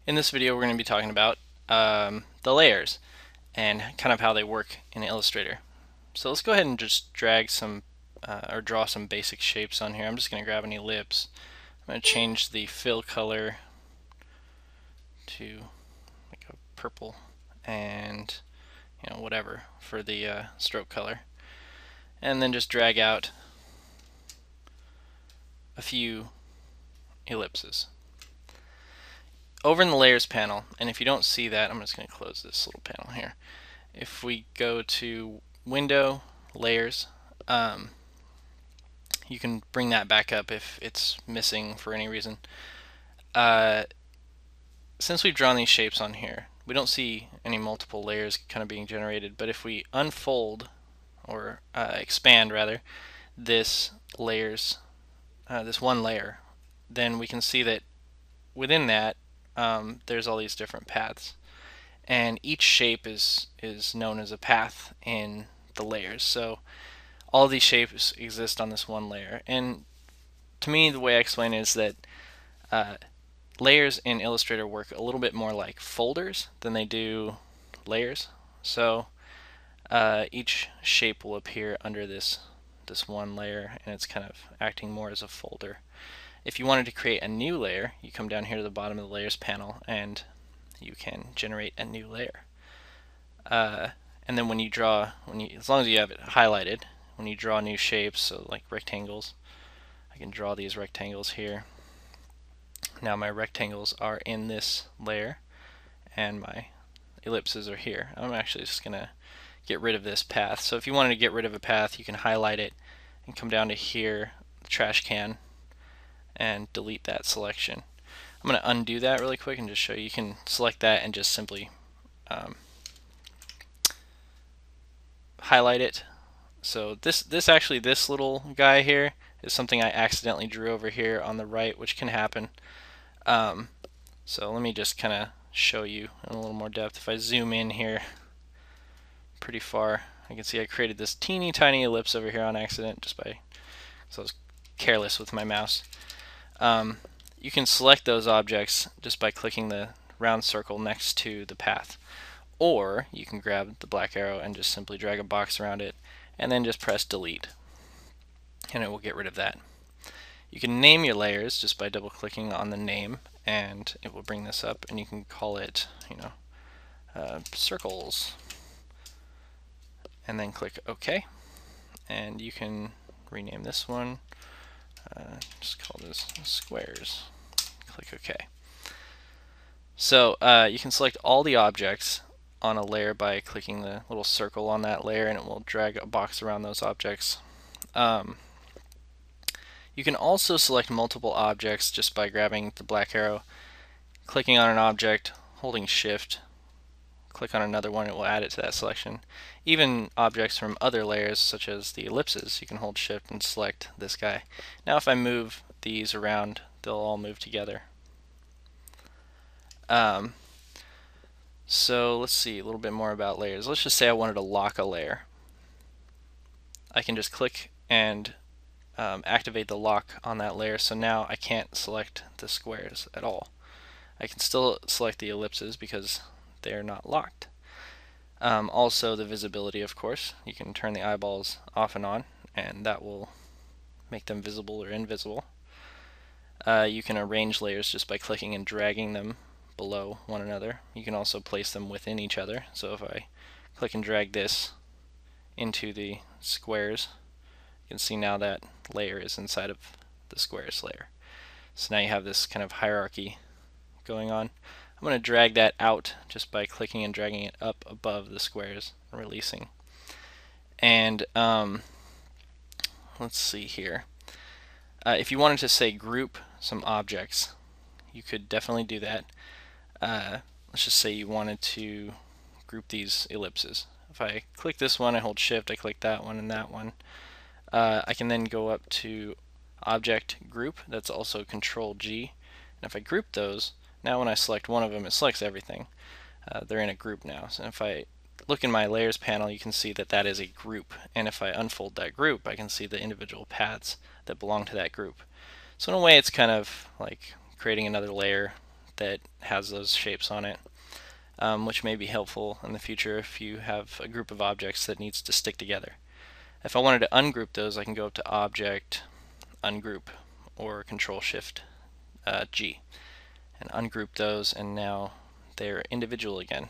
In this video, we're going to be talking about the layers and kind of how they work in Illustrator. So let's go ahead and just drag some or draw some basic shapes on here. I'm just going to grab an ellipse. I'm going to change the fill color to like a purple and whatever for the stroke color, and then just drag out a few ellipses. Over in the layers panel, and if you don't see that, I'm just going to close this little panel here. If we go to Window, Layers, you can bring that back up if it's missing for any reason. Since we've drawn these shapes on here, we don't see any multiple layers kind of being generated, but if we unfold, or expand rather, this layers, this one layer, then we can see that within that there's all these different paths, and each shape is known as a path in the layers. So all these shapes exist on this one layer, and to me the way I explain it is that layers in Illustrator work a little bit more like folders than they do layers. So each shape will appear under this one layer, and it's kind of acting more as a folder. If you wanted to create a new layer, you come down here to the bottom of the layers panel and you can generate a new layer. And then when you draw, as long as you have it highlighted, when you draw new shapes, so like rectangles, I can draw these rectangles here. Now my rectangles are in this layer and my ellipses are here. I'm actually just going to get rid of this path. So if you wanted to get rid of a path, you can highlight it and come down to here, the trash can, and delete that selection. I'm going to undo that really quick and just show you. You can select that and just simply highlight it. So this little guy here is something I accidentally drew over here on the right, which can happen. So let me just kind of show you in a little more depth. If I zoom in here pretty far, I can see I created this teeny tiny ellipse over here on accident just by, so I was careless with my mouse. You can select those objects just by clicking the round circle next to the path, or you can grab the black arrow and just simply drag a box around it and then just press delete, and it will get rid of that. You can name your layers just by double clicking on the name, and it will bring this up, and you can call it circles, and then click OK. And you can rename this one, just call this squares. Click OK. So you can select all the objects on a layer by clicking the little circle on that layer, and it will drag a box around those objects. You can also select multiple objects just by grabbing the black arrow, clicking on an object, holding shift, click on another one, it will add it to that selection. Even objects from other layers, such as the ellipses, you can hold shift and select this guy. Now if I move these around, they'll all move together. So let's see a little bit more about layers. Let's just say I wanted to lock a layer. I can just click and activate the lock on that layer, so now I can't select the squares at all. I can still select the ellipses because they're not locked. Also the visibility, of course. You can turn the eyeballs off and on, and that will make them visible or invisible. You can arrange layers just by clicking and dragging them below one another. You can also place them within each other. So if I click and drag this into the squares, you can see now that layer is inside of the squares layer. So now you have this kind of hierarchy going on. I'm going to drag that out just by clicking and dragging it up above the squares and releasing. And let's see here. If you wanted to say group some objects, you could definitely do that. Let's just say you wanted to group these ellipses. If I click this one, I hold shift, I click that one and that one. I can then go up to Object Group, that's also Control G, and if I group those, now when I select one of them, it selects everything. They're in a group now. So if I look in my layers panel, you can see that that is a group, and if I unfold that group, I can see the individual paths that belong to that group. So in a way, it's kind of like creating another layer that has those shapes on it, which may be helpful in the future if you have a group of objects that needs to stick together. If I wanted to ungroup those, I can go up to Object, Ungroup, or Control-Shift-G, and ungroup those, and now they're individual again.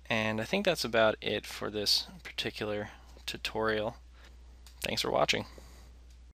And I think that's about it for this particular tutorial. Thanks for watching.